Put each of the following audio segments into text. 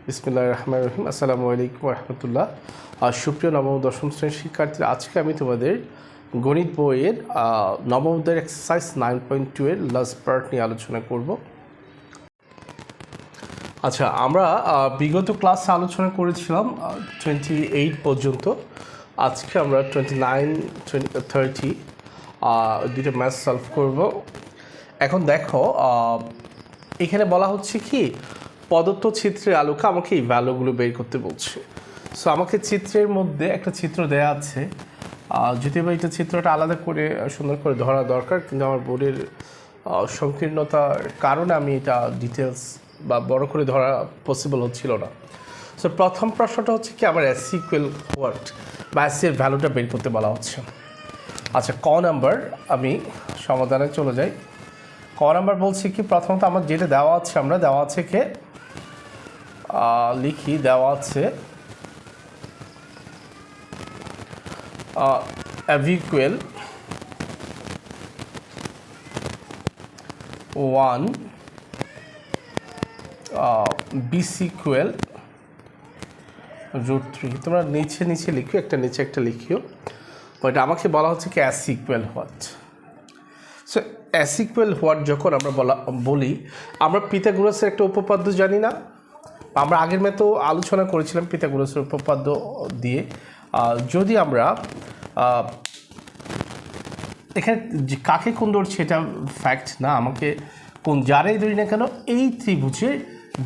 বিসমিল্লাহির রহমানির রহিম। আসসালামু আলাইকুম রহমতুল্লাহ। সুপ্রিয় নবম দশম শ্রেণীর শিক্ষার্থীরা, আজকে আমি তোমাদের গণিত বইয়ের নবম অধ্যায়ের এক্সারসাইজ 9.2 এর লাস্ট পার্ট নিয়ে আলোচনা করব। আচ্ছা, আমরা বিগত ক্লাসে আলোচনা করেছিলাম 28 পর্যন্ত। আজকে আমরা 29, 30 দুটো ম্যাথ সলভ করব। এখন দেখো, এখানে বলা হচ্ছে কি, প্রদত্ত চিত্রের আলোকে আমাকে এই ভ্যালুগুলো বের করতে বলছে। সো আমাকে চিত্রের মধ্যে একটা চিত্র দেয়া আছে, যদিও বা এটা চিত্রটা আলাদা করে সুন্দর করে ধরা দরকার, কিন্তু আমার বোর্ডের সংকীর্ণতার কারণে আমি এটা ডিটেলস বা বড় করে ধরা পসিবল হচ্ছিল না। সো প্রথম প্রশ্নটা হচ্ছে কি, আমার এস ইকুয়াল হোয়াট বা এস এর ভ্যালুটা বের করতে বলা হচ্ছে। আচ্ছা, ক নাম্বার, আমি সমাধানে চলে যাই। ক নাম্বার বলছি কি, প্রথমত আমার যেটা দেওয়া আছে, আমরা দেওয়া আছে কে লিখি, দেওয়া আছে f equal 1, bc equal √3। তোমরা নিচে নিচে লিখো, একটা নিচে একটা লিখিও। বাট আমাকে বলা হচ্ছে কি s equal what। So s equal what যখন আমরা বলি, আমরা পিথাগোরাসের একটা উপপাদ্য জানি না? আমরা আগের মতো আলোচনা করেছিলাম পিথাগোরাসের উপপাদ্য দিয়ে। যদি আমরা এখানে কাকে কোণ ধরছি এটা ফ্যাক্ট না, আমাকে কোণ যারাই ধরি না কেন, এই ত্রিভুজের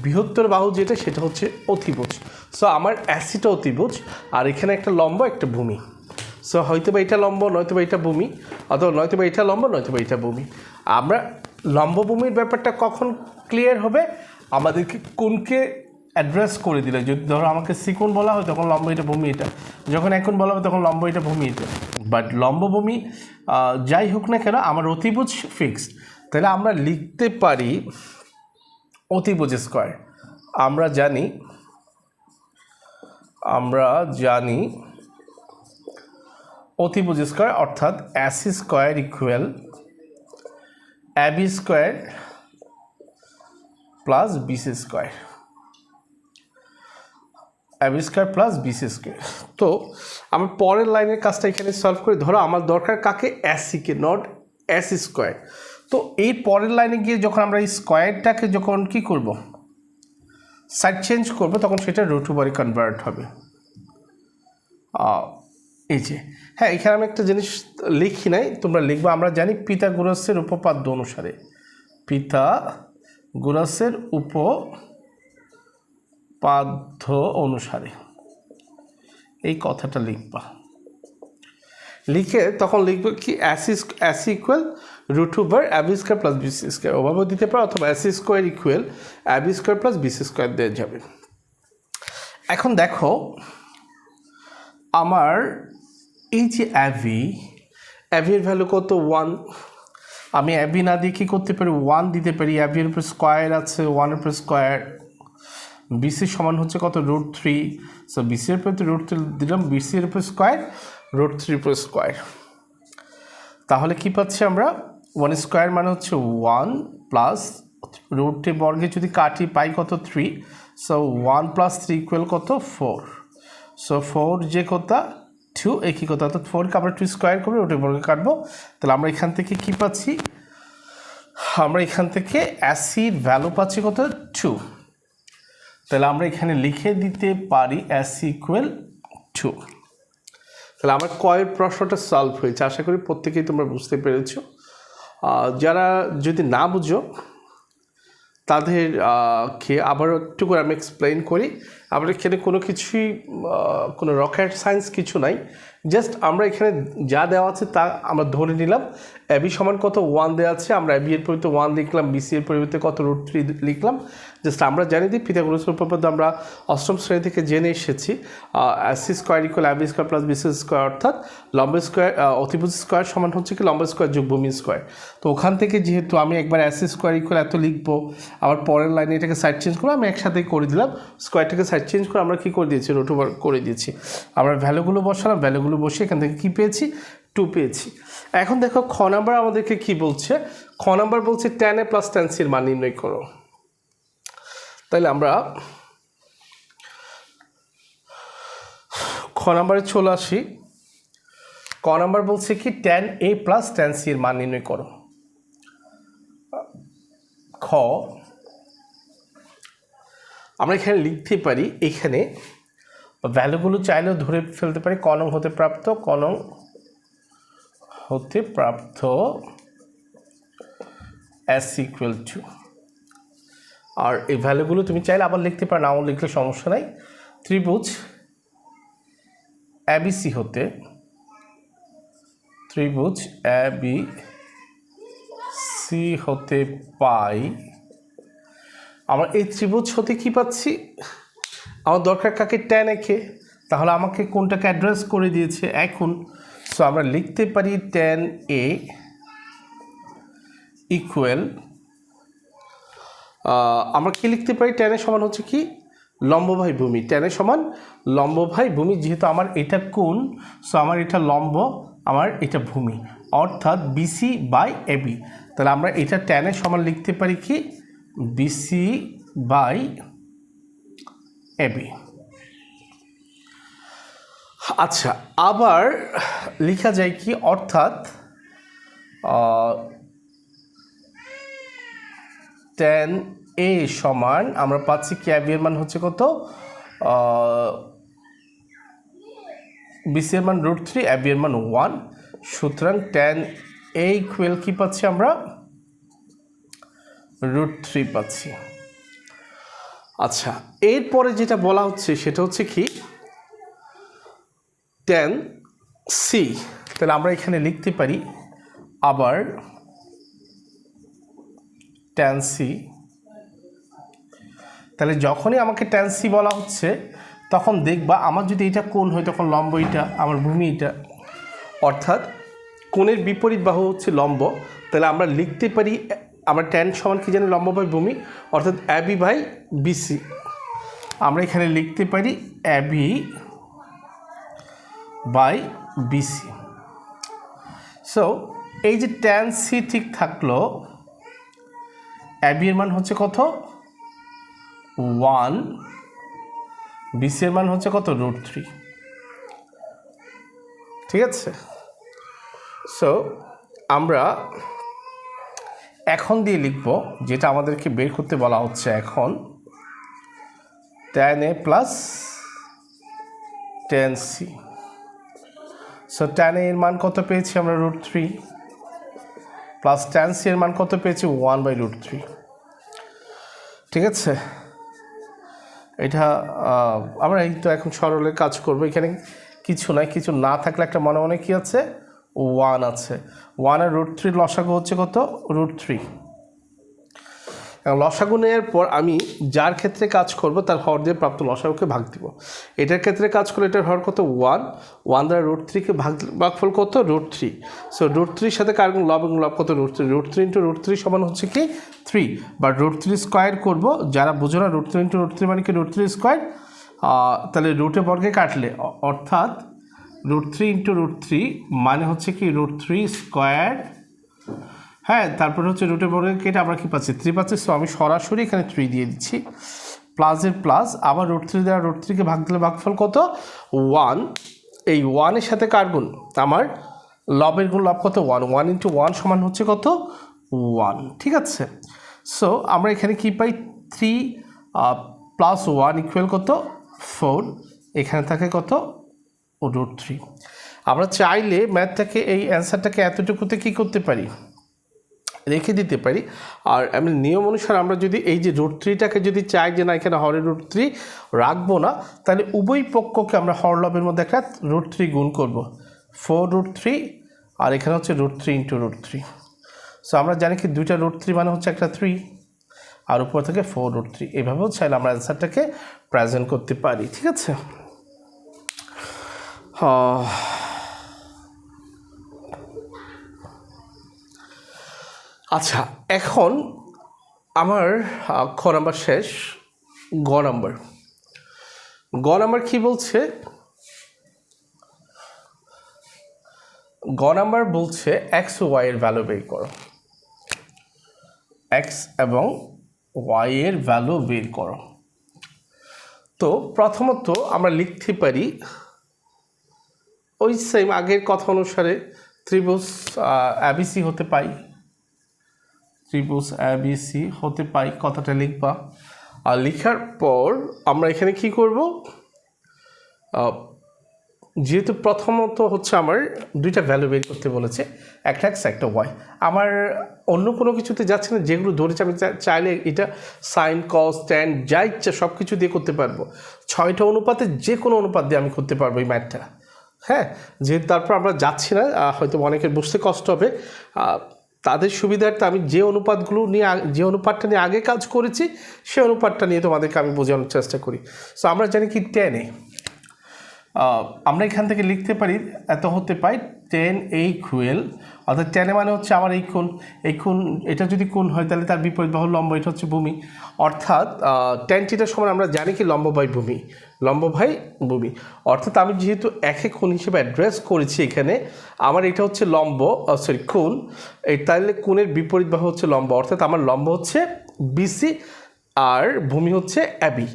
বৃহত্তর বাহু যেটা, সেটা হচ্ছে অতিভুজ। সো আমার অ্যাসিটা অতিভুজ, আর এখানে একটা লম্ব, একটা ভূমি। সো হয়তো বা এটা লম্ব, নয়তো বা এটা ভূমি, অথবা নয়তো বা এটা লম্ব, নয়তো বা এটা ভূমি। আমরা লম্ব ভূমির ব্যাপারটা কখন ক্লিয়ার হবে, আমাদেরকে কোণকে অ্যাড্রেস করে দিলে। যদি ধরো আমাকে সিকোণ বলা হয়, তখন লম্ব এটা, ভূমি এটা। যখন একোণ বলা হয়, তখন লম্ব এটা, ভূমি এটা। বাট লম্ব ভূমি যাই হোক না কেন, আমার অতিভুজ ফিক্সড। তাহলে আমরা লিখতে পারি অতিভুজ স্কোয়ার। আমরা জানি অতিভুজ স্কোয়ার অর্থাৎ AC square equal AB square plus BC square, AB square plus BC square. তো আমার পরের লাইনের কাজটা এখানে সলভ করি। ধরো আমার দরকার কাকে, অ্যাসিকে, নট এস স্কোয়ার। তো এই পরের লাইনে গিয়ে যখন আমরা এই স্কোয়ারটাকে যখন কি করব, সাইড চেঞ্জ করব, তখন সেটা √2 কনভার্ট হবে। এই যে, হ্যাঁ, এখানে আমি একটা জিনিস লিখি নাই, তোমরা লিখবো। আমরা জানি পিথাগোরাসের উপপাদ্য অনুসারে, পিথাগোরাসের উপপাদ্য অনুসারে এই কথাটা লিখবা। লিখে তখন লিখবো কি, AC equal √2 AB square plus BC square. ওভাবেও দিতে পারো, অথবা AC square equal AB square plus BC square দিয়ে যাবে। এখন দেখো, আমার এই যে অ্যাভির ভ্যালু কত, 1। আমি অ্যাভি না দিয়ে কী করতে পারি, 1 দিতে পারি। অ্যাভির উপর স্কোয়ার আছে, 1-এর উপর স্কোয়ার। বিসি সমান হচ্ছে কত, √3। সো বিসির উপর তো √3 দিলাম, বিসির উপর স্কোয়ার, √3 উপর স্কোয়ার। তাহলে কি পাচ্ছি আমরা, 1 স্কোয়ার মানে হচ্ছে 1 প্লাস √3 বর্গে যদি কাটি পাই কত, 3। সো 1 + 3 ইকুয়াল কত, 4। সো 4 যে কথা 2, একই কথা, অর্থাৎ 4কে আমরা 2 স্কোয়ার করে √3 বর্গে কাটবো। তাহলে আমরা এখান থেকে কি পাচ্ছি, আমরা এখান থেকে অ্যাসির ভ্যালু পাচ্ছি কত, 2। তাহলে আমরা এখানে লিখে দিতে পারি অ্যাসি ইকুয়াল 2। তাহলে আমার কয়ের প্রশ্নটা সলভ হয়েছে। আশা করি প্রত্যেকেই তোমরা বুঝতে পেরেছো। যারা যদি না বুঝো, তাদের কে আবার একটু করে আমি এক্সপ্লেন করি। আমরা এখানে কোনো কিছুই, কোনো রকেট সায়েন্স কিছু নাই। জাস্ট আমরা এখানে যা দেওয়া আছে তা আমরা ধরে নিলাম। এবি সমান কত, 1 দেওয়া আছে, আমরা এবি এর পরিবর্তে 1 লিখলাম, বিসি এর পরিবর্তে কত, √3 লিখলাম। জাস্ট আমরা জানি যে পিথাগোরাসের উপপাদ্য আমরা অষ্টম শ্রেণী থেকে জেনে এসেছি, AC square equal AB square plus BC square, অর্থাৎ লম্ব স্কোয়ার, অতিভুজ স্কোয়ার সমান হচ্ছে কি লম্ব স্কোয়ার যোগ ভূমি স্কোয়ার। তো ওখান থেকে যেহেতু আমি একবার অ্যাসি স্কোয়ার ইকুয়াল এত লিখবো, আবার পরের লাইনে এটাকে সাইড চেঞ্জ করে আমি একসাথেই করে দিলাম। স্কোয়ারটাকে সাইড চেঞ্জ করে আমরা কী করে দিয়েছি, √2 করে দিয়েছি। আমরা ভ্যালুগুলো বসালাম, ভ্যালুগুলো বসে এখান থেকে কী পেয়েছি, 2 পেয়েছি। এখন দেখো, খ নাম্বার আমাদেরকে কি বলছে। খ নাম্বার বলছে tan a + tan c এর মান নির্ণয় করো। তাহলে আমরা নাম্বারে চলে আসি। ক নাম্বার বলছে কি tan a plus tan c এর মান নির্ণয় করো। খ আমরা এখানে লিখতে পারি, এখানে ভ্যালুগুলো চাইলেও ধরে ফেলতে পারি। ক নং হতে প্রাপ্ত, ক নং হতে প্রাপ্ত s ইকুয়াল টু, আর এই ভ্যালুগুলো তুমি চাইলে আবার লিখতে পারো, নাও লিখলে সমস্যা নাই। ত্রিভুজ ABC হতে, ত্রিভুজ ABC হতে পাই, আমরা এই ত্রিভুজ হতে কি পাচ্ছি, আমার দরকার কাকে, tan a কে, তাহলে আমাকে কোনটাকে অ্যাড্রেস করে দিয়েছে এখন। সো আমরা লিখতে পারি tan a ইকুয়াল, আমরা কি লিখতে পারি, tan a সমান হচ্ছে কি লম্ব বাই ভূমি, tan a সমান লম্ব বাই ভূমি, যেহেতু আমার এটা কোণ, সো আমার এটা লম্ব, আমার এটা ভূমি, অর্থাৎ BC বাই AB। তাহলে আমরা এটা tan a সমান লিখতে পারি কি BC বাই AB। আচ্ছা, আবার লেখা যায় কি, অর্থাৎ tan a সমান আমরা পাচ্ছি কি AB এর মান হচ্ছে কত, BC এর মান √3, AB এর মান 1, সুতরাং tan a ইকুয়াল কি পাচ্ছি আমরা √3 পাচ্ছি। আচ্ছা, এরপরে যেটা বলা হচ্ছে সেটা হচ্ছে কি tan c, তাহলে আমরা এখানে লিখতে পারি আবার tan c। তাহলে যখনই আমাকে tan c বলা হচ্ছে তখন দেখবা আমার যদি এটা কোণ হয় তখন লম্ব এটা, আমার ভূমি এটা, অর্থাৎ কোণের বিপরীত বাহু হচ্ছে লম্ব। তাহলে আমরা লিখতে পারি, আমরা tan সমান কি জানি, লম্ব বাই ভূমি, অর্থাৎ AB বাই BC। আমরা এখানে লিখতে পারি AB বাই BC। সো এই যে tan c ঠিক থাকলো, AB এর মান হচ্ছে কত 1, BC এর মান হচ্ছে কত √3, ঠিক আছে। সো আমরা এখন দিয়ে লিখব যেটা আমাদেরকে বের করতে বলা হচ্ছে এখন, tan a plus tan c। So tan a এর মান কত পেয়েছি আমরা √3, প্লাস tan c এর মান কত পেয়েছি 1/√3, ঠিক আছে। এটা আমরা এই তো এখন সরলে কাজ করব, এখানে কিছু নাই, কিছু না থাকলে একটা মনে মনে কি আছে 1 আছে, 1 আর √3 লসাগু হচ্ছে কত √3। লসাগু নেওয়ার পর আমি যার ক্ষেত্রে কাজ করব তার হর দিয়ে প্রাপ্ত লসাগুকে ভাগ দিব। এটার ক্ষেত্রে কাজ করলে এটার হর কত 1 দ্বারা √3কে ভাগফল কত √3। সো √3 সাথে কার লব এবং লব কত √3, √3 × √3 সমান হচ্ছে কি 3, বা √3 স্কোয়ার করব, যারা বুঝো না √3 × √3 মানে কি √3 স্কোয়ার, তাহলে রুটে বর্গে কাটলে, অর্থাৎ √3 × √3 মানে হচ্ছে কি √3 স্কোয়ার, হ্যাঁ, তারপরে হচ্ছে রুটের বর্গে কেটে আমরা কি পাচ্ছি 3 পাচ্ছি। সো আমি সরাসরি এখানে 3 দিয়ে দিচ্ছি, প্লাসের প্লাস, আবার √3 দ্বারা √3কে ভাগ দিলে ভাগফল কত 1, এই 1 এর সাথে কার গুণ, আমার লবের গুণ, লব কত 1, 1 × 1 সমান হচ্ছে কত 1, ঠিক আছে। সো আমরা এখানে কি পাই 3 প্লাস 1 ইকুয়াল কত 4, এখানে থাকে কত √3। আমরা চাইলে ম্যাথটাকে, এই অ্যান্সারটাকে এতটুকুতে কি করতে পারি, রেখে দিতে পারি। আর আমি নিয়ম অনুসারে আমরা যদি এই যে √3টাকে যদি চাই যে না এখানে হরের √3 রাখবো না, তাহলে উভয় পক্ষকে আমরা হরলবের মধ্যে একটা √3 গুণ করব, 4√3, আর এখানে হচ্ছে √3 × √3। সো আমরা জানি কি দুইটা √3 মানে হচ্ছে একটা 3, আর উপর থেকে 4√3, এইভাবেও চাইলে আমরা অ্যান্সারটাকে প্রেজেন্ট করতে পারি, ঠিক আছে। আচ্ছা, এখন আমার খ নাম্বার শেষ, গ নাম্বার কি বলছে, গ নাম্বার বলছে x ও y এর ভ্যালু বের করো, x এবং y এর ভ্যালু বের করো। তো প্রথমত আমরা লিখতে পারি ওই সেম আগের কথা অনুসারে ত্রিভুজ এবিসি হতে পাই, ত্রিভুজ এবিসি হতে পাই কথাটা লিখবা। আর লেখার পর আমরা এখানে কি করব, যেহেতু প্রথমত হচ্ছে আমার দুইটা ভ্যালু বের করতে বলেছে, একটা এক্স একটা ওয়াই, আমার অন্য কোনো কিছুতে যাচ্ছে না, যেগুলো ধরেছে আমি চাইলে এটা সাইন কস ট্যান যা ইচ্ছা সব কিছু দিয়ে করতে পারবো, 6টা অনুপাতে যে কোনো অনুপাত দিয়ে আমি করতে পারবো এই ম্যাথটা। হ্যাঁ, যেহেতু তারপর আমরা যাচ্ছি না, হয়তো অনেকের বুঝতে কষ্ট হবে, তাদের সুবিধার্থে আমি যে অনুপাতগুলো নিয়ে যে অনুপাতটা নিয়ে আগে কাজ করেছি সেই অনুপাতটা নিয়ে তোমাদেরকে আমি বোঝানোর চেষ্টা করি। সো আমরা জানি কি টেনে আমরা এখান থেকে লিখতে পারি এত হতে পাই টেন এই ইকুয়াল, অর্থাৎ টেনে মানে হচ্ছে আমার এই কোণ এটা যদি কোণ হয় তাহলে তার বিপরীত বাহু লম্ব, এটা হচ্ছে ভূমি, অর্থাৎ টেন থিটার সমান আমরা জানি কি লম্ব বাই ভূমি, লম্ব বাই ভূমি, অর্থাৎ আমি যেহেতু একে কোণ হিসেবে অ্যাড্রেস করেছি এখানে, আমার এটা হচ্ছে লম্ব কোণ, এই তাহলে কোণের বিপরীত বাহু হচ্ছে লম্ব, অর্থাৎ আমার লম্ব হচ্ছে বিসি আর ভূমি হচ্ছে এবি।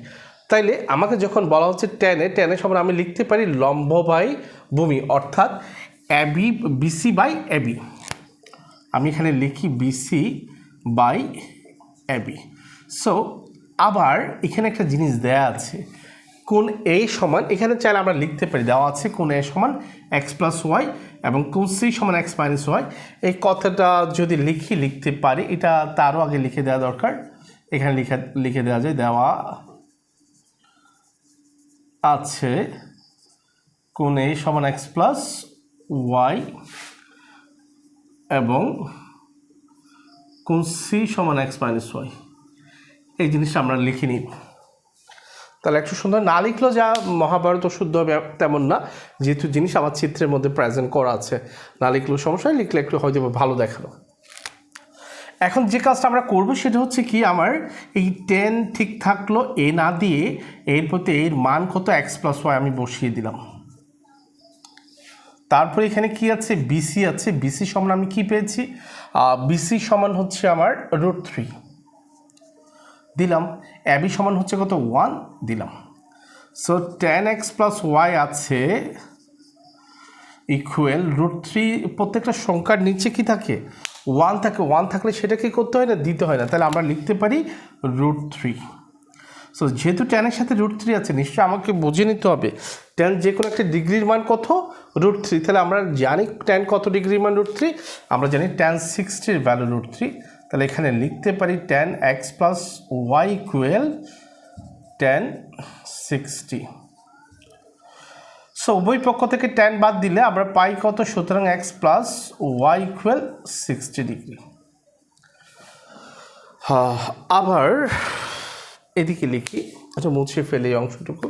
তাইলে আমাকে যখন বলা হচ্ছে টেনের সমান আমি লিখতে পারি লম্ব বাই ভূমি, অর্থাৎ এবি বিসি বাই এবি, আমি এখানে লিখি বিসি বাই এবি। সো আবার এখানে একটা জিনিস দেয়া আছে, কোণ এ সমান, এখানে চাইলে আমরা লিখতে পারি দেওয়া আছে কোণ এ সমান এক্স প্লাস ওয়াই এবং কোণ সি সমান এক্স মাইনাস ওয়াই, এই কথাটা যদি লিখতে পারি, এটা তারও আগে লিখে দেওয়া দরকার, এখানে লিখে দেওয়া যায়, দেওয়া আছে কোণ এ সমান এক্স প্লাস ওয়াই এবং কোণ সি সমান এক্স মাইনাস ওয়াই, এই জিনিসটা আমরা লিখে নিই। তাহলে একটু সুন্দর না লিখলেও যা মহাভারত শুদ্ধ হবে তেমন না, যেহেতু জিনিস আমার চিত্রের মধ্যে প্রেজেন্ট করা আছে, না লিখলেও সমস্যা, লিখলে একটু হয়তো ভালো দেখানো। এখন যে কাজটা আমরা করবো সেটা হচ্ছে কি, আমার এই টেন ঠিক থাকলো এ না দিয়ে এর প্রতি এর মান কত এক্স প্লাস ওয়াই আমি বসিয়ে দিলাম, তারপরে এখানে কি আছে বিসি আছে, বিসি সমান আমি কি পেয়েছি, বিসি সমান হচ্ছে আমার √3 দিলাম, এবি সমান হচ্ছে কত 1 দিলাম। So tan x plus y আছে ইকুয়াল √3, প্রত্যেকটা সংখ্যার নিচে কি থাকে 1 থাকে, 1 থাকলে সেটাকে করতে হয় না, দিতে হয় না, তাহলে আমরা লিখতে পারি √3। সো যেহেতু টেনের সাথে √3 আছে, নিশ্চয়ই আমাকে বুঝে নিতে হবে টেন যে কোনো একটা ডিগ্রির মান কত √3, তাহলে আমরা জানি টেন কত ডিগ্রির মান √3, আমরা জানি tan 60 ভ্যালু √3, তাহলে এখানে লিখতে পারি tan x plus y equal tan 60। So উভয় পক্ষ থেকে tan বাদ দিলে আমরা পাই কত, সুতরাং x plus y equal 60 degree. আবার এদিকে লিখি, আচ্ছা মুছে ফেলে এই অংশটুকু,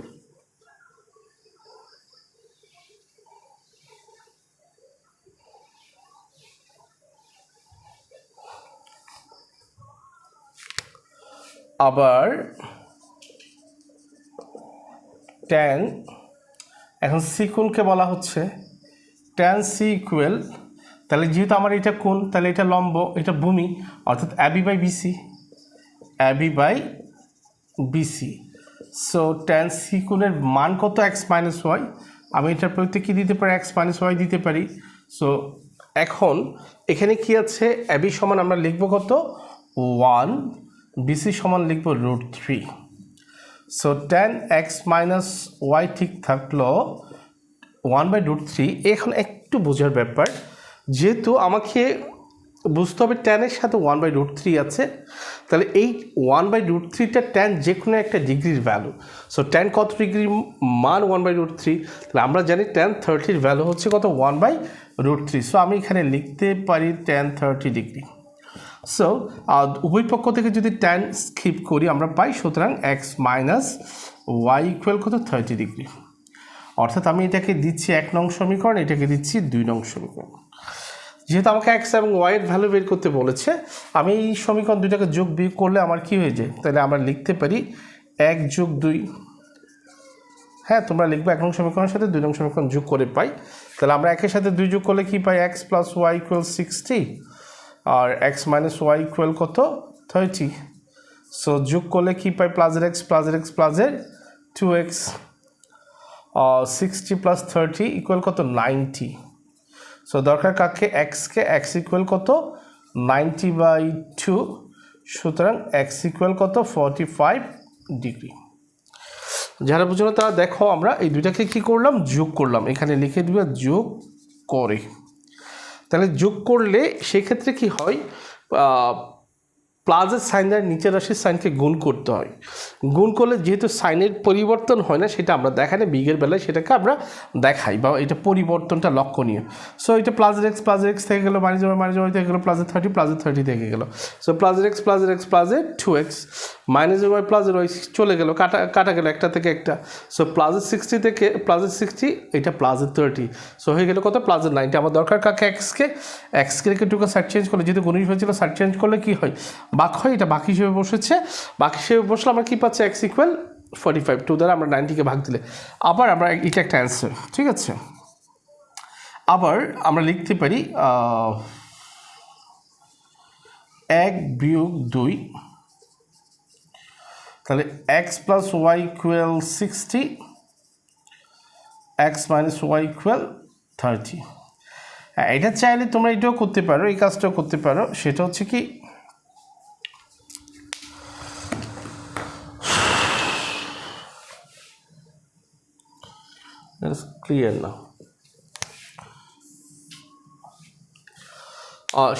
আবার tan, এখন সি কোণকে বলা হচ্ছে tan সি ইকুয়াল, তাহলে যেহেতু আমার এটা কোণ তাহলে এটা লম্ব, এটা ভূমি, অর্থাৎ AB by BC, AB by BC. So tan C কোণের মান কত এক্স মাইনাস ওয়াই, আমি এটার প্রতি কী দিতে পারি এক্স মাইনাস ওয়াই দিতে পারি। সো এখন এখানে কি আছে, এবি সমান আমরা লিখব কত 1, বিসি সমান লিখব √3। So tan x minus y ঠিক থাকলো 1/√3। এখন একটু বোঝার ব্যাপার, যেহেতু আমাকে বুঝতে হবে ট্যানের সাথে 1/√3 আছে, তাহলে এই 1/√3টা ট্যান যে কোনো একটা ডিগ্রির ভ্যালু। সো ট্যান কত ডিগ্রির মান 1/√3, তাহলে আমরা জানি ট্যান 30 ভ্যালু হচ্ছে কত 1/√3। সো আমি এখানে লিখতে পারি ট্যান 30 ডিগ্রি। সো উভয় পক্ষ থেকে যদি ট্যান স্কিপ করি আমরা পাই, সুতরাং এক্স মাইনাস ওয়াই ইকুয়াল কত 30 ডিগ্রি, অর্থাৎ আমি এটাকে দিচ্ছি 1 নং সমীকরণ, এটাকে দিচ্ছি 2 নং সমীকরণ। যেহেতু আমাকে এক্স এবং ওয়াইয়ের ভ্যালু বের করতে বলেছে, আমি এই সমীকরণ দুইটাকে যোগ বিয়োগ করলে আমার কি হয়ে যায়, তাহলে আমরা লিখতে পারি 1 + 2। হ্যাঁ, তোমরা লিখবে 1 নং সমীকরণের সাথে 2 নং সমীকরণ যোগ করে পাই, তাহলে আমরা একের সাথে 2 যোগ করলে কি পাই, এক্স প্লাস ওয়াই ইকুয়াল 60 আর এক্স মাইনাস ওয়াই ইকুয়াল কত 30। সো যোগ করলে কি পাই, প্লাসের এক্স প্লাসের 2x, 60 + 30 = কত 90। সো দরকার কাকে এক্সকে, এক্স ইকুয়াল কত 90/2, সুতরাং এক্স ইকুয়াল কত 45 ডিগ্রি। যারা বুঝো না তারা দেখো আমরা এই দুইটাকে কী করলাম যোগ করলাম, এখানে লিখে দিবে যোগ করে। তাহলে যোগ করলে সেক্ষেত্রে কি হয়, প্লাসের সাইন দ্বারা নিচের রাশির সাইনকে গুণ করতে হয়। গুণ করলে যেহেতু সাইনের পরিবর্তন হয় না, সেটা আমরা দেখাই না, বিগের বেলায় সেটাকে আমরা দেখাই বা এটা পরিবর্তনটা লক্ষণীয়। সো এটা প্লাসের এক্স থেকে গেলো মাইনাস থেকে গেলো +30 থেকে গেলো। সো প্লাসের এক্স +2x -y চলে গেলো, কাটা গেলো একটা থেকে একটা। সো +60 থেকে +60, এটা +30, সো হয়ে গেলো কত +90। আমার দরকার কাকে এক্সকে রেখে টুকু সাইড চেঞ্জ করলে, যেহেতু গুণিত হয়েছিল সাইড চেঞ্জ করলে কী হয় বাক হয়, এটা বাকি হিসেবে বসেছে, বাকি হিসেবে বসলে আমরা কী পাচ্ছি x = 45, 2 দ্বারা আমরা 90কে ভাগ দিলে আবার আমরা এটা একটা অ্যান্সার, ঠিক আছে। আবার আমরা লিখতে পারি 1 - 2, তাহলে x + y = 60, x - y = 30। হ্যাঁ, এটা চাইলে তোমরা এটাও করতে পারো, এই কাজটাও করতে পারো, সেটা হচ্ছে কি ক্লিয়ার না,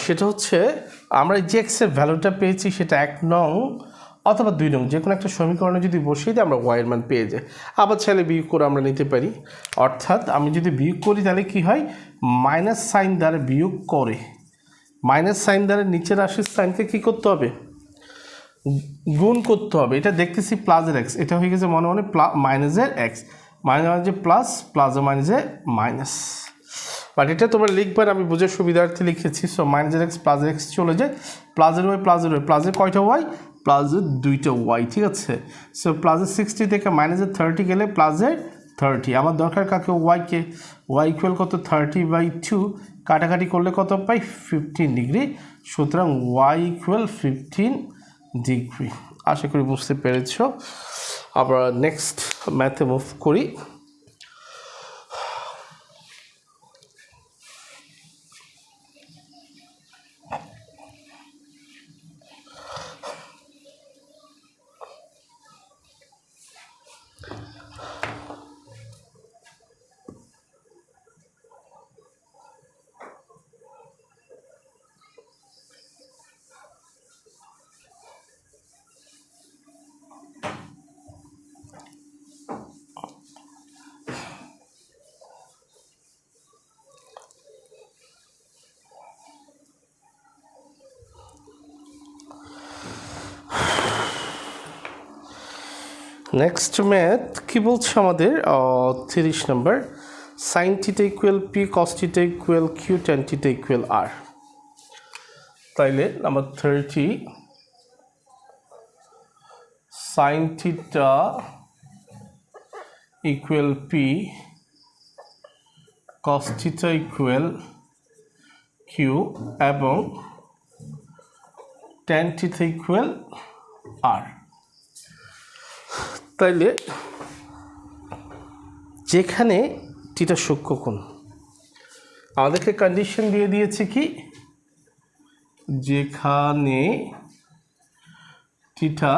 সেটা হচ্ছে আমরা যে এক্সের ভ্যালুটা পেয়েছি সেটা 1 নং অথবা 2 নং যে কোনো একটা সমীকরণে যদি বসিয়ে দিই আমরা ওয়াইয়ের মান পেয়ে যাই। আবার চাইলে বিয়োগ করে আমরা নিতে পারি, অর্থাৎ আমি যদি বিয়োগ করি তাহলে কি হয়, মাইনাস সাইন দ্বারা বিয়োগ করে, মাইনাস সাইন দ্বারা নিচের রাশির সাইনকে কী করতে হবে গুণ করতে হবে। এটা দেখতেছি প্লাসের এক্স, এটা হয়ে গেছে মনে মনে মাইনাসের এক্স, মাইনাসে প্লাস, প্লাসে মাইনাসে মাইনাস, বাট এটা তোমরা লিখবে না, আমি বুঝে সুবিধার্থে লিখেছি। সো -x +x চলে যায়, প্লাসের ওয়াই প্লাসের কয়টা ওয়াই, প্লাসের 2টা ওয়াই, ঠিক আছে। সো +60 থেকে -30 গেলে +30। আমার দরকার কাকে ওয়াইকে, ওয়াই ইকুয়াল কত 30/2, কাটাকাটি করলে কত পাই 15 ডিগ্রি, সুতরাং ওয়াই ইকুয়াল 15 ডিগ্রি। আশা করি বুঝতে পেরেছ। আবার নেক্সট ম্যাথে মুভ করি। নেক্সট ম্যাথ কী বলছে আমাদের 30 নম্বর, sin θ = p, cos θ = q, tan θ = r। তাইলে number 30, sin θ = p, cos θ = q এবং tan θ = r। তাইলে যেখানে টিটা সূক্ষ্মকোণ, আমাদেরকে কন্ডিশন দিয়ে দিয়েছে কি, যেখানে টিটা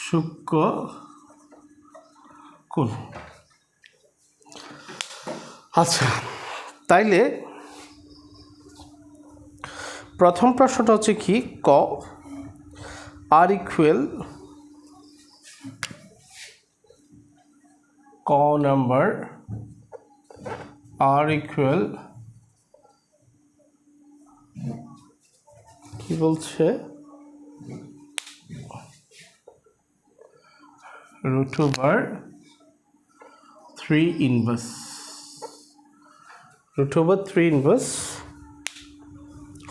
সূক্ষ্মকোণ। আচ্ছা, তাইলে প্রথম প্রশ্নটা হচ্ছে কি, r ইকুয়াল ক নাম্বার, r ইকুয়াল কি বলছে √3 ইনভার্স, √3 ইনভার্স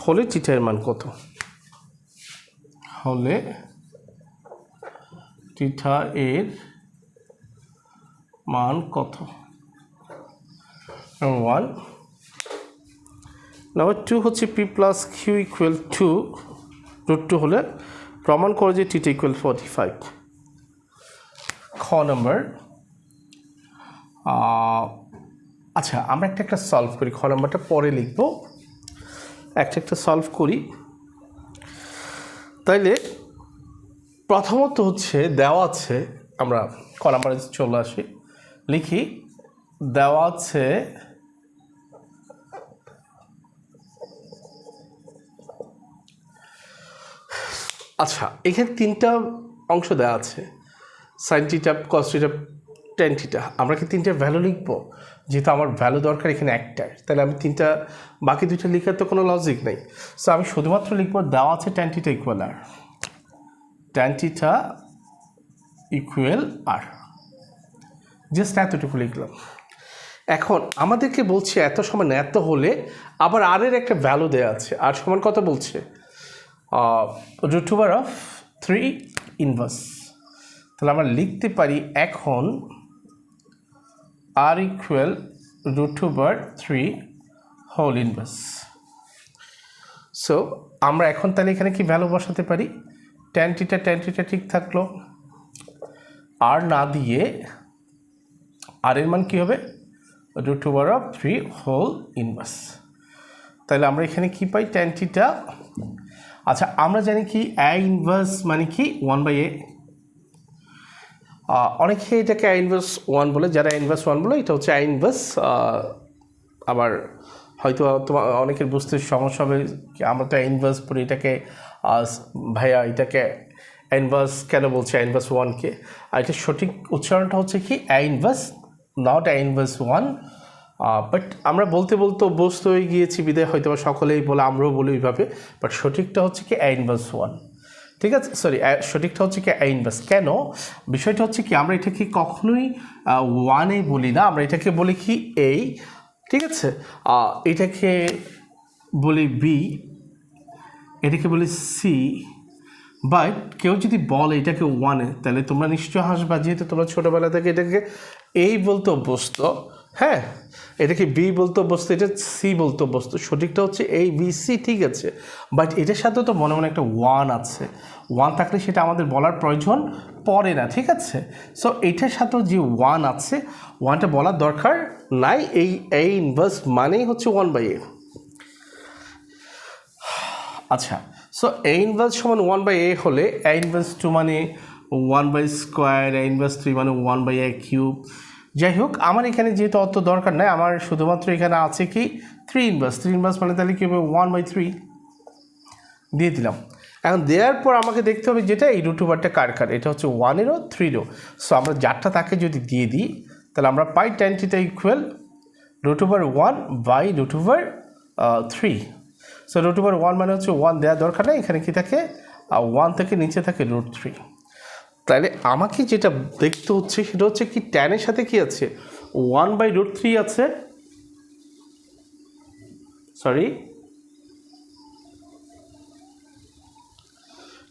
হলে থিটার মান কত, হলে থিটা এর মান কত, নাম্বার 1। নাম্বার 2 হচ্ছে p + q = 2, √2 হলে প্রমাণ করে যে থিটা = 45। খ নম্বর আচ্ছা আমরা একটা সলভ করি, খ নম্বরটা পরে লিখব, একটা সলভ করি। তাইলে প্রথমত হচ্ছে দেওয়া আছে, আমরা ক নম্বরে চলে আসি, লিখি দেওয়া আছে আচ্ছা এখানে তিনটা অংশ দেওয়া আছে, sine theta, cos theta, tan theta. আমরা কি তিনটা ভ্যালু লিখবো? যেহেতু আমার ভ্যালু দরকার এখানে একটার, তাহলে আমি তিনটা, বাকি দুইটা লিখার তো কোনো লজিক নেই। সো আমি শুধুমাত্র লিখবো দেওয়া আছে টেন থিটা ইকুয়াল আর, টেন থিটা ইকুয়াল আর, জাস্ট এতটুকু লিখলাম। এখন আমাদেরকে বলছে এত সমান এত হলে আবার আর এর একটা ভ্যালু দেওয়া আছে, আর সমান কত বলছে? √3 অফ 3 ইনভার্স। তাহলে আমরা লিখতে পারি এখন আর ইকুয়াল √3 হোল ইনভার্স। সো আমরা এখন তাহলে এখানে কি ভ্যালু বসাতে পারি? টেন থিটা ঠিক থাকলো, আর না দিয়ে আর এর মান কী হবে? √3 অফ 3 হোল ইনভার্স। তাহলে আমরা এখানে কি পাই? Tan theta. আচ্ছা আমরা জানি কি এ ইনভার্স মানে কি 1/a। অনেকে এটাকে এ ইনভার্স 1 বলে, যারা এ ইনভার্স 1 বলে এটা হচ্ছে এ ইনভার্স। আবার হয়তো তোমার অনেকের বুঝতে সমস্যা হবে, আমরা তো এ ইনভার্স পড়ি, এটাকে ভাইয়া এটাকে এ ইনভার্স কেন বলছে এ ইনভার্স 1-কে? আর এটা সঠিক উচ্চারণটা হচ্ছে কি A inverse, not A inverse 1। But আমরা বলতে অভ্যস্ত হয়ে গিয়েছি বিদায় হয়তো সকলেই বলে, আমরাও বলি ওইভাবে। বাট সঠিকটা হচ্ছে কি এ ইনভার্স 1, ঠিক আছে? সরি, সঠিকটা হচ্ছে কি এ ইনভার্স। কেন? বিষয়টা হচ্ছে কি আমরা এটাকে কখনোই 1 বলি না, আমরা এটাকে বলি কি A, ঠিক আছে? এটাকে বলি B, এটাকে বলি C। বাট কেউ যদি বলে এটাকে 1 তাহলে তোমরা নিশ্চয় হাসবা, যেহেতু তোমরা ছোটোবেলা থেকে এটাকে এই বলতে অভ্যস্ত। হ্যাঁ, এটাকে বি বলতে অভ্যস্ত, এটা সি বলতে অভ্যস্ত। সঠিকটা হচ্ছে ABC, ঠিক আছে? বাট এটার সাথেও তো মনে মনে একটা 1 আছে, 1 থাকলে সেটা আমাদের বলার প্রয়োজন পড়ে না, ঠিক আছে? সো এটার সাথেও যে 1 আছে, 1টা বলার দরকার নাই। এই ইনভার্স মানেই হচ্ছে 1/a। আচ্ছা, সো এ ইনভার্স সমান 1/a হলে এ ইনভার্স 2 মানে 1/2, এ ইনভার্স 3 মানে 1/a³। যাই হোক, আমার এখানে যেহেতু অত দরকার নাই, আমার শুধুমাত্র এখানে আছে কি 3 ইনভার্স মানে তাহলে কী হবে 1/3 দিয়ে দিলাম। এখন দেওয়ার পর আমাকে দেখতে হবে যেটা এই √2 কার, এটা হচ্ছে 1-এরও 3-এরও। সো আমরা যারটা তাকে যদি দিয়ে দিই তাহলে আমরা পাই টেন থিটা ইকুয়াল √1/√3। সো √1 মানে হচ্ছে 1 দেওয়ার দরকার নেই, এখানে কি থাকে 1 থেকে নিচে থাকে √3। তাহলে আমাকে যেটা দেখতে হচ্ছে সেটা হচ্ছে কি ট্যানের সাথে কি আছে 1/√3 আছে, সরি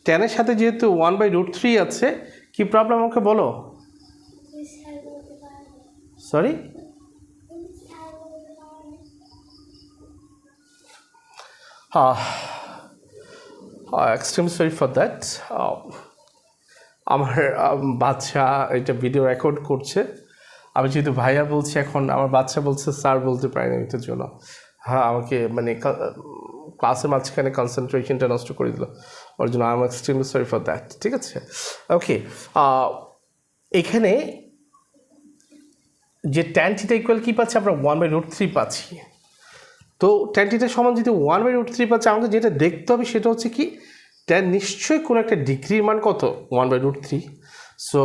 ট্যানের সাথে যেহেতু 1/√3 আছে, কি প্রবলেম আমাকে বলো? Sorry, extreme sorry for that. আমার বাচ্চা এটা ভিডিও রেকর্ড করছে, আমি যেহেতু ভাইয়া বলছি, এখন আমার বাচ্চা বলছে স্যার বলতে পারি না, এটার জন্য হ্যাঁ আমাকে মানে ক্লাসের মাঝখানে কনসেন্ট্রেশনটা নষ্ট করে দিল, ওর জন্য I am extremely sorry for that, ঠিক আছে? ওকে, এখানে যে ট্যান থিটা ইকুয়াল কী পাচ্ছি আমরা 1/√3 পাচ্ছি। তো ট্যান থিটার সমান যদি 1/√3 পাচ্ছি, আমাকে যেটা দেখতে হবে সেটা হচ্ছে কি ট্যান নিশ্চয়ই কোনো একটা ডিগ্রির মান কত 1/√3। সো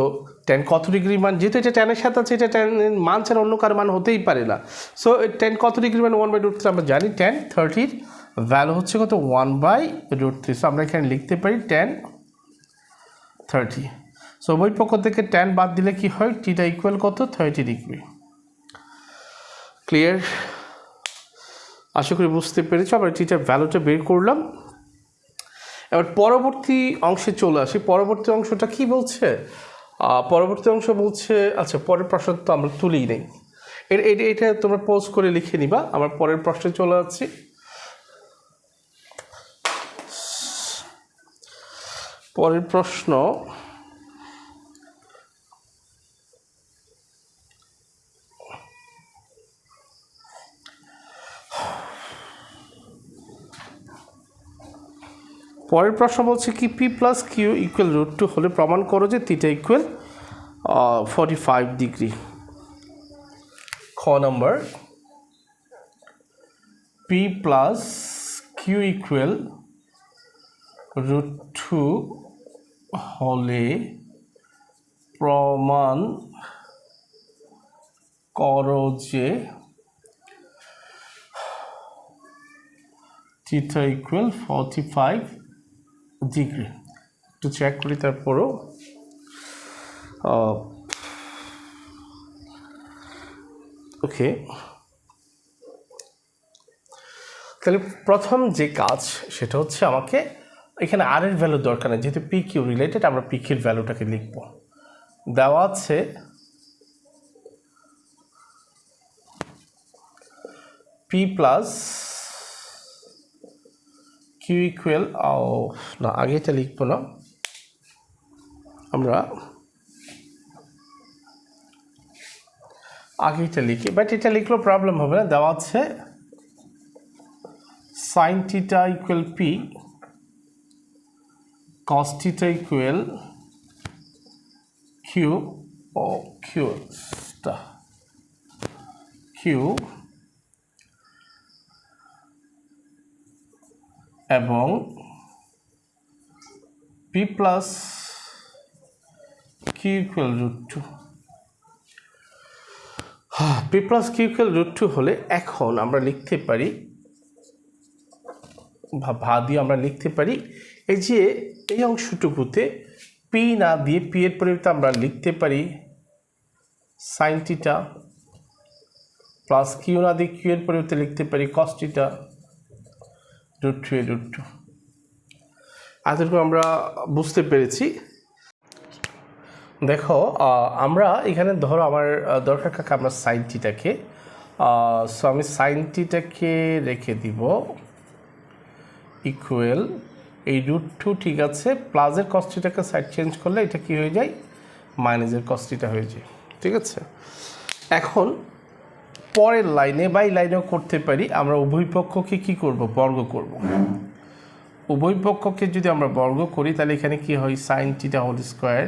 ট্যান কত ডিগ্রি মান, যেহেতু এটা ট্যানের সাথে আছে, এটা ট্যানের মান ছাড়া অন্য কার মান হতেই পারে না। সো ট্যান কত ডিগ্রি মান 1/√3 আমরা জানি, ট্যান 30-র ভ্যালু হচ্ছে কত 1/√3। সো আমরা এখানে লিখতে পারি ট্যান 30। সো উভয় পক্ষ থেকে ট্যান বাদ দিলে কি হয়, টিটা ইকুয়াল কত 30 ডিগ্রি। ক্লিয়ার? আশা করি বুঝতে পেরেছো। আবার টিটার ভ্যালুটা বের করলাম। এবার পরবর্তী অংশে চলে আসি। পরবর্তী অংশটা কি বলছে? পরবর্তী অংশ বলছে, আচ্ছা পরের প্রশ্ন তো আমরা তুলেই নেই, এটা তোমরা পোজ করে লিখে নিবা। আমার পরের প্রশ্নে চলে যাচ্ছি। পরের প্রশ্ন, পরের প্রশ্ন বলছে কি পি প্লাস কিউ ইকুয়াল √2 হলে প্রমাণ করো যে থিটা ইকুয়াল 45 ডিগ্রি। খ নম্বর, পি প্লাস কিউ ইকুয়াল √2 হলে প্রমাণ করো যে থিটা ইকুয়াল 45 ডিগ্রি। একটু চেক করি তারপরও। ওকে, তাহলে প্রথম যে কাজ সেটা হচ্ছে আমাকে এখানে আর এর ভ্যালু দরকার নেই, যেহেতু পি কিউ রিলেটেড আমরা পি কিউর ভ্যালুটাকে লিখব। দেওয়া আছে পি প্লাস কিউ ইকুয়াল, না আগে এটা লিখবো না, আমরা আগে এটা লিখি, বাট এটা লিখলেও প্রবলেম হবে না। দেওয়া আছে sine theta equal P, cos theta equal Q, Q এবং P plus Q equal √2। P plus Q equal √2 হলে এখন আমরা লিখতে পারি, দিয়ে আমরা লিখতে পারি এই যে এই অংশটুকুতে পি না দিয়ে পি এর পরিবর্তে আমরা লিখতে পারি সাইন থিটা, প্লাস কিউ না দিয়ে কিউ এর পরিবর্তে লিখতে পারি কস থিটা, √2 এতটুকু আমরা বুঝতে পেরেছি। দেখো আমরা এখানে ধরো আমার দরকার কাকে আমরা সাইন থিটাকে, সো আমি সাইন থিটাকে রেখে দিব ইকুয়াল এই √2, ঠিক আছে, প্লাসের কস থিটাকে সাইড চেঞ্জ করলে এটা কি হয়ে যায়, মাইনাসের কস থিটা হয়ে যায়, ঠিক আছে। এখন পরের লাইনে বা এই লাইনেও করতে পারি, আমরা উভয় পক্ষকে কী করব, বর্গ করব। উভয় পক্ষকে যদি আমরা বর্গ করি তাহলে এখানে কি হয়, সাইন থিটা হোল স্কোয়ার,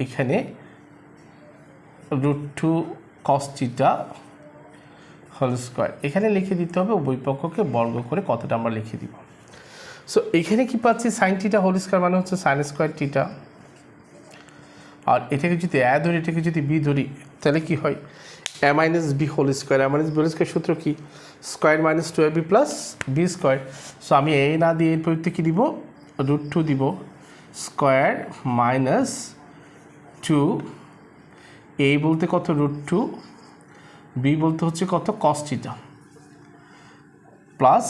এখানে √2 কস থিটা হোল স্কোয়ার, এখানে লিখে দিতে হবে উভয় পক্ষকে বর্গ করে, কতটা আমরা লিখে দিব। সো এখানে কি পাচ্ছি, সাইন থিটা হোল স্কোয়ার মানে হচ্ছে সাইন স্কোয়ার থিটা, আর এটাকে যদি এ ধরি, এটাকে যদি বি ধরি, তাহলে কি হয়, A minus B whole square. A minus B whole square সূত্র কি, স্কোয়ার মাইনাস 2ab প্লাস বি স্কোয়ার। সো আমি এ না দিয়ে এর পরিবর্তে কী দিব, √2 দিব, স্কোয়ার মাইনাস 2, এ বলতে কত √2, বি বলতে হচ্ছে কত cos theta, plus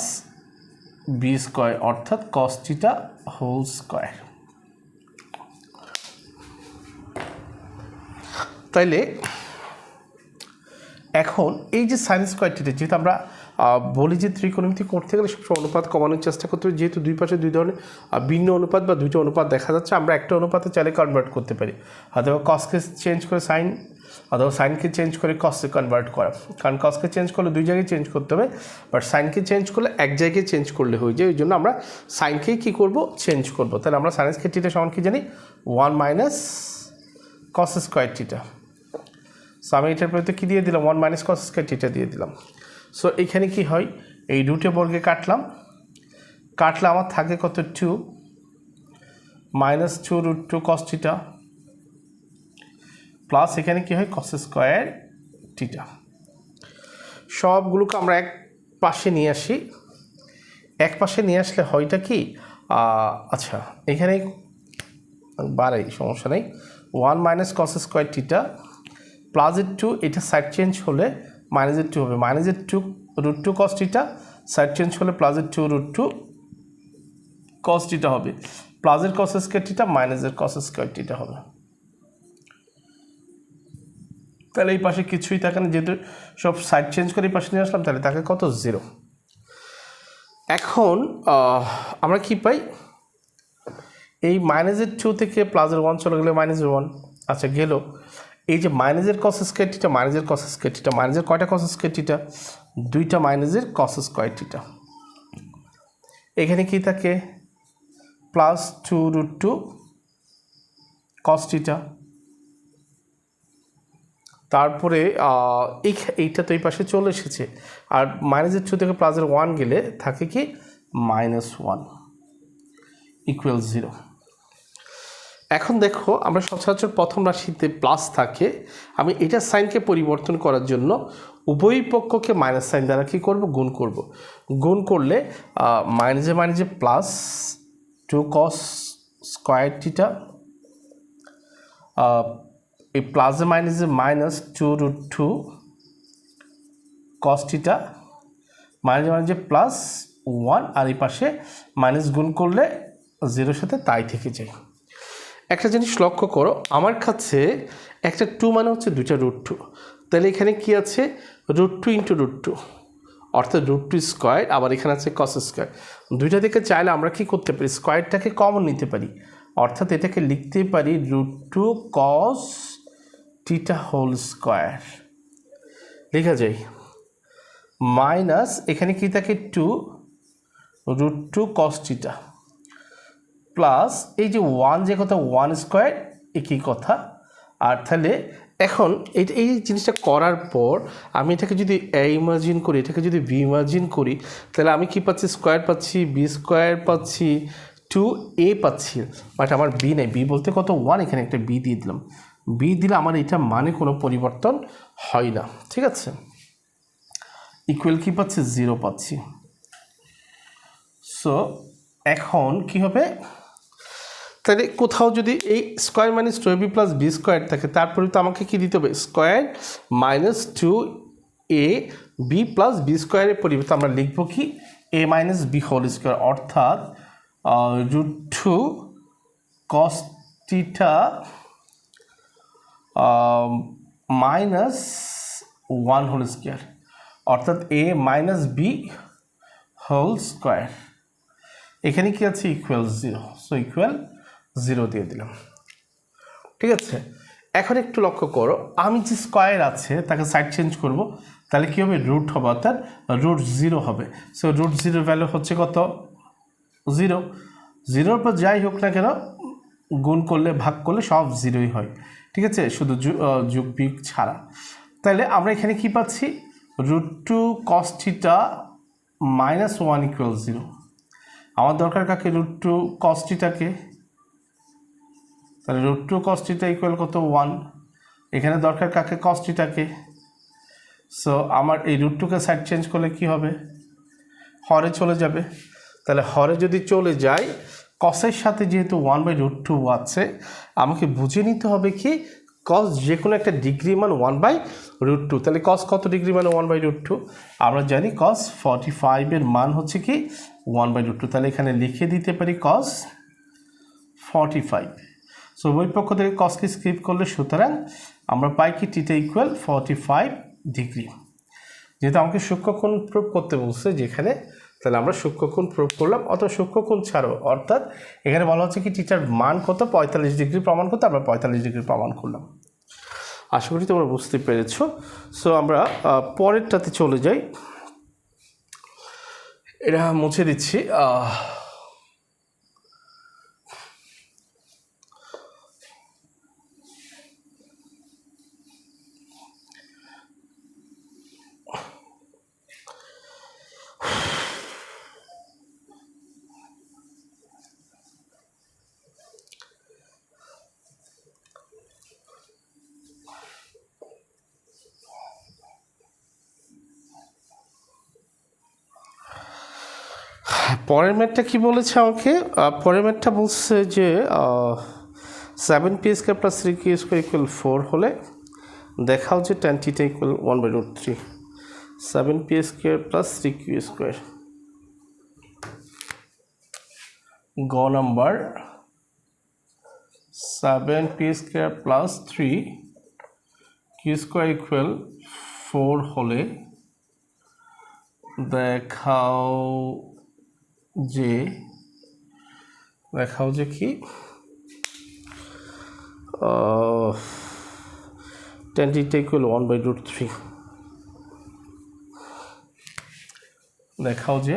B square অর্থাৎ কস থিটা হোল স্কোয়ার। তাইলে এখন এই যে সাইন স্কোয়ার থিটা, যেহেতু আমরা বলি যে ত্রিকোণমিতি করতে গেলে সবসময় অনুপাত কমানোর চেষ্টা করতে হবে, যেহেতু দুই পাশে দুই ধরনের ভিন্ন অনুপাত বা দুইটা অনুপাত দেখা যাচ্ছে, আমরা একটা অনুপাতে চাইলে কনভার্ট করতে পারি, অথবা কসকে চেঞ্জ করে সাইন, অথবা সাইনকে চেঞ্জ করে কসে কনভার্ট করা। কারণ কসকে চেঞ্জ করলে দুই জায়গায় চেঞ্জ করতে হবে, বাট সাইনকে চেঞ্জ করলে এক জায়গায় চেঞ্জ করলে হয়ে যায়, ওই জন্য আমরা সাইনকেই কী করবো, চেঞ্জ করবো। তাহলে আমরা সাইন স্কোয়ার থিটা সমান কি জানি, 1 minus cos square theta. So আমি এটার পরিবর্তে কী দিয়ে দিলাম, 1 মাইনাস কস স্কোয়ার থিটা দিয়ে দিলাম। সো এখানে কি হয়, এই রুটে বর্গে কাটলে আমার থাকে কত, 2 মাইনাস 2 √2 কস থিটা, প্লাস এখানে কি হয়, কস স্কোয়ার থিটা। সবগুলোকে আমরা এক পাশে নিয়ে আসি, এক পাশে নিয়ে আসলে হয়টা কি, আচ্ছা এখানে বাড়াই, সমস্যা নেই, 1 মাইনাস কস স্কোয়ার থিটা প্লাসের 2, এটা সাইড চেঞ্জ হলে মাইনাসের 2 হবে, মাইনাসের 2 √2 কস থিটা, সাইড চেঞ্জ হলে প্লাসের 2 √2 কস থিটা হবে, প্লাসের কস স্কোয়ার থিটা মাইনাসের কস স্কোয়ার থিটা হবে। তাহলে এই পাশে কিছুই থাকে না, যেহেতু সব সাইড চেঞ্জ করে এই পাশে নিয়ে আসলাম, তাহলে তাকে কত, 0। এখন আমরা কি পাই, এই মাইনাসের 2 থেকে প্লাসের 1 চলে গেলে মাইনাসের 1, আচ্ছা গেল। এই যে মাইনাসের কস স্কোয়ার থিটা, মাইনাসের কস স্কোয়ার থিটা, মাইনাসের কয়টা কস স্কোয়ার থিটা, 2টা মাইনাসের কস স্কোয়ার থিটা। এখানে কি থাকে প্লাস 2√2 cos থিটা। তারপরে এইটা তো এই পাশে চলে এসেছে, আর -2 থেকে +1 গেলে থাকে কি -1 ইকুয়াল 0। এখন দেখো আমরা সচরাচর প্রথম রাশিতে প্লাস থাকে, আমি এটা সাইনকে পরিবর্তন করার জন্য উভয় পক্ষকে মাইনাস সাইন দ্বারা কী করব, গুণ করব। গুণ করলে মাইনাসে প্লাস 2 cos স্কয়ার থিটা, এই প্লাসে মাইনাসে -2√2 cos থিটা, মাইনাসে +1, আর এই পাশে মাইনাস গুণ করলে 0-এর সাথে তাই থেকে যায়। একটা জিনিস লক্ষ্য করো, আমার কাছে একটা 2 মানে হচ্ছে 2টা √2, তাহলে এখানে কি আছে √2 × √2 অর্থাৎ √2 স্কয়ার, আবার এখানে আছে cos স্কয়ার। দুইটা থেকে চাইলে আমরা কি করতে পারি, স্কয়ারটাকে কমন নিতে পারি, অর্থাৎ এটাকে লিখতে পারি √2 cos থিটা হোল স্কয়ার লেখা যায়, মাইনাস এখানে কি থাকে 2 cos থিটা, প্লাস এই যে 1 যে কথা 1 স্কয়ার একই কথা। আর তাহলে এখন এই জিনিসটা করার পর আমি এটাকে যদি এ ইমাজিন করি, এটাকে যদি বি ইমাজিন করি, তাহলে আমি কি পাচ্ছি, স্কয়ার পাচ্ছি, বি স্কয়ার পাচ্ছি, 2a পাচ্ছি, বাট আমার বি নেই। বি বলতে কত 1, এখানে একটা বি দিয়ে দিলাম। বি দিলে আমার এটা মানে কোনো পরিবর্তন হয় না, ঠিক আছে। ইকুয়াল কি পাচ্ছি, 0 পাচ্ছি। সো এখন কি হবে, তাহলে কোথাও যদি এই স্কয়ার -2ab + b স্কয়ার থাকে, তারপরে তো আমাকে কি দিতে হবে, স্কয়ার -2ab + b স্কয়ারের পরিবর্তে আমরা লিখব কি a - b হোল স্কয়ার, অর্থাৎ √2 cos থিটা -1 হোল স্কয়ার, অর্থাৎ a - b হোল স্কয়ার। এখানে কি আছে, ইকুয়াল 0, সো ইকুয়াল 0 দিয়ে দিলাম, ঠিক আছে। এখন একটু লক্ষ্য করো, আমি যে স্কয়ার আছে তাকে সাইড চেঞ্জ করব, তাহলে কি হবে, রুট হবে, অর্থাৎ √0 হবে। সো √0 ভ্যালু হচ্ছে কত, 0। 0-র পর যাই হোক না কেন গুণ করলে ভাগ করলে সব 0ই হয়, ঠিক আছে, শুধু যোগ বিয়োগ ছাড়া। তাহলে আমরা এখানে কি পাচ্ছি, √2 cos থিটা -1 ইকুয়াল 0। আমার দরকার কাকে, √2 cos থিটাকে, তাহলে √2 cos থিটা ইকুয়াল কত, 1। এখানে দরকার কাকে, cos থিটাকে। সো আমার এই √2কে সাইড চেঞ্জ করলে কি হবে, হরে চলে যাবে। তাহলে হরে যদি চলে যায়, কসের সাথে যেহেতু 1/√2 আছে, আমাকে বুঝে নিতে হবে কি কস যে কোনো একটা ডিগ্রি মান 1/√2। তাহলে কস কত ডিগ্রি মানে 1/√2, আমরা জানি কস 45-এর মান হচ্ছে কি 1/√2। তাহলে এখানে লিখে দিতে পারি কস 45। সো উভয় পক্ষ থেকে কসকে স্কিপ করলে, সুতরাং আমরা পাই কি থিটা ইকুয়াল 45 ডিগ্রি। যেহেতু আমাকে সূক্ষ্মকোণ প্রুভ করতে বলছে যেখানে, তাহলে আমরা সূক্ষ্মকোণ প্রুভ করলাম, অথবা সূক্ষ্মকোণ ছাড়াও, অর্থাৎ এখানে বলা হচ্ছে কি থিটার মান কত, 45 ডিগ্রি প্রমাণ করতে, আমরা 45 ডিগ্রি প্রমাণ করলাম। আশা করি তোমরা বুঝতে পেরেছ। সো আমরা পরেরটাতে চলে যাই, এটা মুছে দিচ্ছি। পরের ম্যাথটা কি বলেছে আমাকে, পরের ম্যাথটা বলছে যে 7p² + 3q² = 4 হলে দেখাও যে tan θ = 1/√3। 7p² + 3q²। গ নাম্বার, 7p² + 3q² = 4 হলে দেখাও যে কি tan θ = 1/√3। দেখাও যে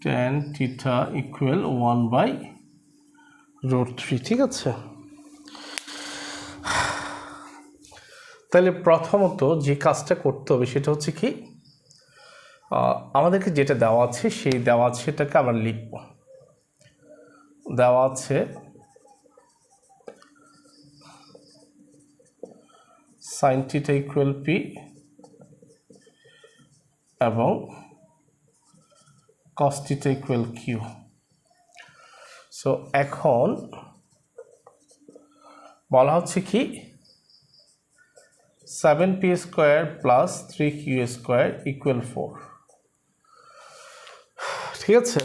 tan থিটা ইকুয়াল 1/√3, ঠিক আছে। তাহলে প্রথমত যে কাজটা করতে হবে সেটা হচ্ছে কি, আমাদেরকে যেটা দেওয়া আছে সেই দেওয়া আছে সেটাকে আমরা লিখব। দেওয়া আছে sin থিটা ইকুয়াল p এবং cos theta equal q। So এখন বলা হচ্ছে কি 7p square plus 3q square equal 4, ঠিক আছে।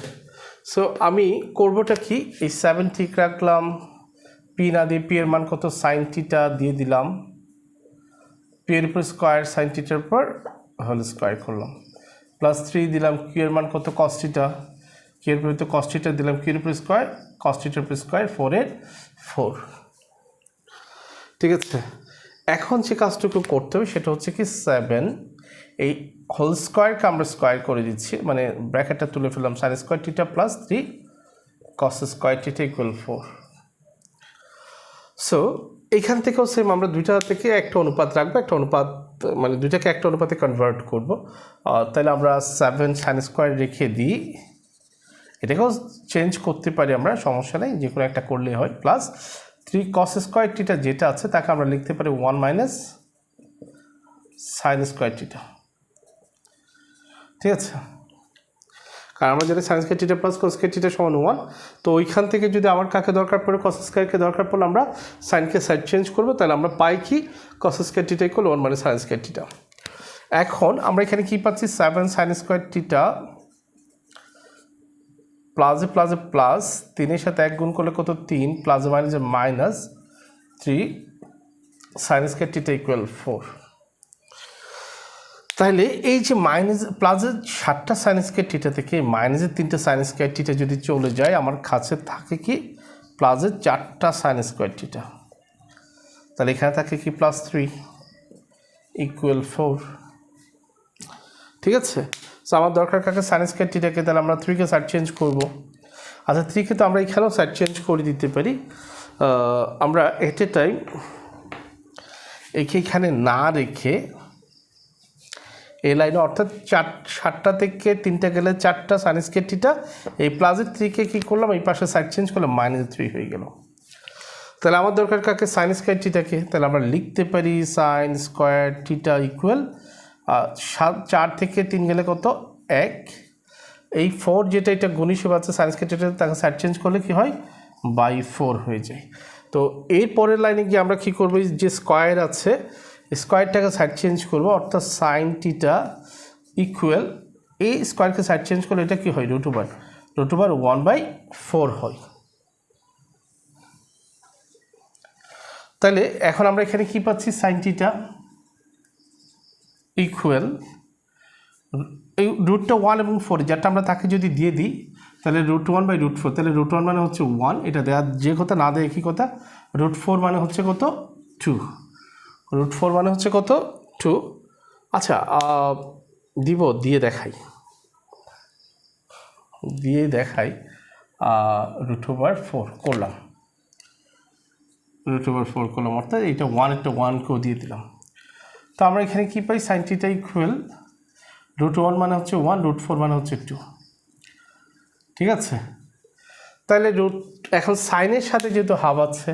সো আমি করবোটা কি, এই 7 ঠিক রাখলাম, পি না দিয়ে পি এর মান কত সাইন থিটা দিয়ে দিলাম, পি এর উপর স্কোয়ার সাইন থিটার উপর হোল স্কোয়ার করলাম, প্লাস 3 দিলাম, কিউ এর মান কত কস থিটা, কিউ এর উপর তো কস থিটা দিলাম, কিউ এর উপর স্কোয়ার কস থিটার উপর স্কোয়ার 4 এর 4, ঠিক আছে। এখন যে কাজটুকু করতে হবে সেটা হচ্ছে কি 7 এই হোল স্কোয়ারকে আমরা স্কোয়ার করে দিচ্ছি, মানে ব্র্যাকেটটা তুলে ফেললাম, sine square theta plus 3 cos square theta equal 4। So এইখান থেকেও সেম আমরা দুইটা থেকে একটা অনুপাত রাখবো, একটা অনুপাত মানে দুইটাকে একটা অনুপাতে কনভার্ট করবো। তাহলে আমরা 7 সাইন স্কোয়ার রেখে দিই, এটাকেও চেঞ্জ করতে পারি আমরা, সমস্যা নেই, যে কোনো একটা করলেই হয়, প্লাস 3 কস স্কোয়ার থিটা যেটা আছে তাকে আমরা লিখতে পারি 1 মাইনাস সাইন স্কোয়ার থিটা, ঠিক আছে। কারণ আমরা যদি sine square theta plus cos square theta সমান 1, তো ওইখান থেকে যদি আমার কাকে দরকার পড়ে কস স্কোয়ারকে দরকার পড়লে আমরা সাইনকে সাইড চেঞ্জ করবো, তাহলে আমরা পাই কি cos square theta equal 1 minus sine square theta. এখন আমরা এখানে কি পাচ্ছি 7 সাইন স্কোয়ার থিটা প্লাসে প্লাসে প্লাস 3 সাথে 1 গুণ করলে কত 3 প্লাসে মাইনাসে minus 3 sine square theta equal 4। তাহলে এই যে মাইনাস প্লাসের 7টা সাইন স্কোয়ার থিটা থেকে মাইনাসের 3টা সাইন স্কোয়ার থিটা যদি চলে যায়, আমার কাছে থাকে কি প্লাসের 4টা সাইন স্কোয়ার থিটা, তাহলে এখানে থাকে কি প্লাস 3 ইকুয়াল 4, ঠিক আছে। সো আমার দরকার কাকে সাইন স্কোয়ার থিটাকে, তাহলে আমরা 3কে সাইড চেঞ্জ করবো। আচ্ছা 3কে তো আমরা এখানেও সাইড চেঞ্জ করে দিতে পারি, আমরা এট এ টাইম এখানে না রেখে এই লাইনে, অর্থাৎ 7টা থেকে 3টা গেলে 4টা সাইন স্কোয়ার থিটা, এই প্লাসের 3কে কী করলাম এই পাশে সাইড চেঞ্জ করলাম, মাইনাস 3 হয়ে গেল। তাহলে আমার দরকার কাকে সাইন স্কোয়ার থিটাকে, তাহলে আমরা লিখতে পারি সাইন স্কোয়ার থিটা ইকুয়াল 4 থেকে 3 গেলে কত 1, এই 4 যেটা এটা গুণ হিসেবে আছে সাইন স্কোয়ার থিটা, তাকে সাইড চেঞ্জ করলে কি হয় বাই 4 হয়ে যায়। তো এর পরের লাইনে গিয়ে আমরা কী করবো, যে স্কোয়ার আছে স্কোয়ারটাকে সাইড চেঞ্জ করবো, অর্থাৎ সাইন থিটা ইকুয়াল এই স্কোয়ারকে সাইড চেঞ্জ করলে এটা কী হয় √1 1/4 হয়। তাহলে এখন আমরা এখানে কি পাচ্ছি সাইন থিটা ইকুয়াল এই রুটটা 1 এবং 4 যেটা আমরা তাকে যদি দিয়ে দিই, তাহলে √1/√4, তাহলে √1 মানে হচ্ছে 1, এটা দেওয়া যে কথা না দেয় একই কথা, √4 মানে হচ্ছে কত 2, √4 মানে হচ্ছে কত 2। আচ্ছা দিয়ে দেখাই √4 করলাম, √4 করলাম, অর্থাৎ এটা 1কেও দিয়ে দিলাম। তো আমরা এখানে কি পাই সাইন থিটা ইকুয়াল √1 মানে হচ্ছে 1, √4 মানে হচ্ছে 2, ঠিক আছে। তাহলে এখন সাইনের সাথে যেহেতু হাফ আছে,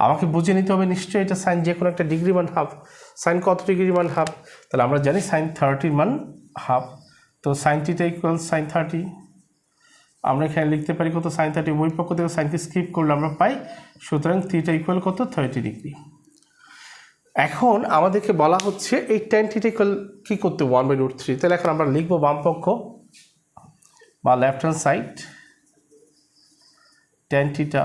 আমাকে বুঝে নিতে হবে নিশ্চয়ই এটা সাইন যে কোনো একটা ডিগ্রি মান হাফ, সাইন কত ডিগ্রি মান হাফ, তাহলে আমরা জানি সাইন 30 মান হাফ, তো সাইন থিটা ইকুয়াল সাইন 30, আমরা এখানে লিখতে পারি কত সাইন 30, ওই পক্ষ থেকে সাইনকে স্কিপ করলে আমরা পাই, সুতরাং থিটা ইকুয়াল কত 30 ডিগ্রি। এখন আমাদেরকে বলা হচ্ছে এই tan থিটা ইকুয়াল কী করতে 1/√3, তাহলে এখন আমরা লিখবো বাম পক্ষ বা left hand side tan theta.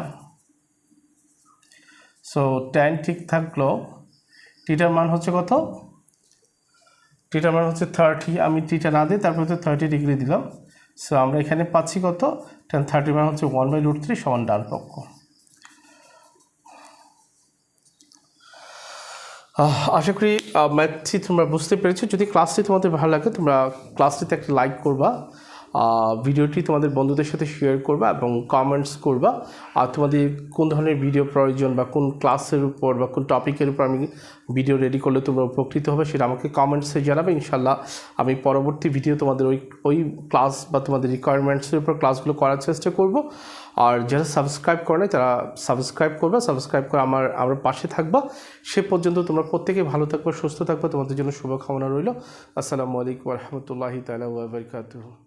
So tan ঠিক থাকলো, থিটার মান হচ্ছে কত, থিটার মান হচ্ছে 30, আমি থিটা না দিই তারপর হচ্ছে 30 ডিগ্রি দিলাম। সো আমরা এখানে পাচ্ছি কত tan 30 মান হচ্ছে 1/√3 সমান ডান পক্ষ। আশা করি ম্যাথটি তোমরা বুঝতে পেরেছো। যদি ক্লাসটি তোমাদের ভালো লাগে তোমরা ক্লাসটিতে একটা লাইক করবা, ভিডিওটি তোমাদের বন্ধুদের সাথে শেয়ার করবা এবং কমেন্টস করবা। আর তোমাদের কোন ধরনের ভিডিও প্রয়োজন বা কোন ক্লাসের উপর বা কোন টপিকের উপর আমি ভিডিও রেডি করলে তোমরা উপকৃত হবে সেটা আমাকে কমেন্টসে জানাবে। ইনশাল্লাহ আমি পরবর্তী ভিডিও তোমাদের ওই ক্লাস বা তোমাদের রিকোয়ারমেন্টসের উপর ক্লাসগুলো করার চেষ্টা করব। আর যারা সাবস্ক্রাইব করে নাই তারা সাবস্ক্রাইব করবে, সাবস্ক্রাইব করে আমার পাশে থাকবা। সে পর্যন্ত তোমরা প্রত্যেকে ভালো থাকবে, সুস্থ থাকবে, তোমাদের জন্য শুভকামনা রইল। আসসালামু আলাইকুম ওয়া রাহমাতুল্লাহি তাআলা ওয়া বারাকাতুহু।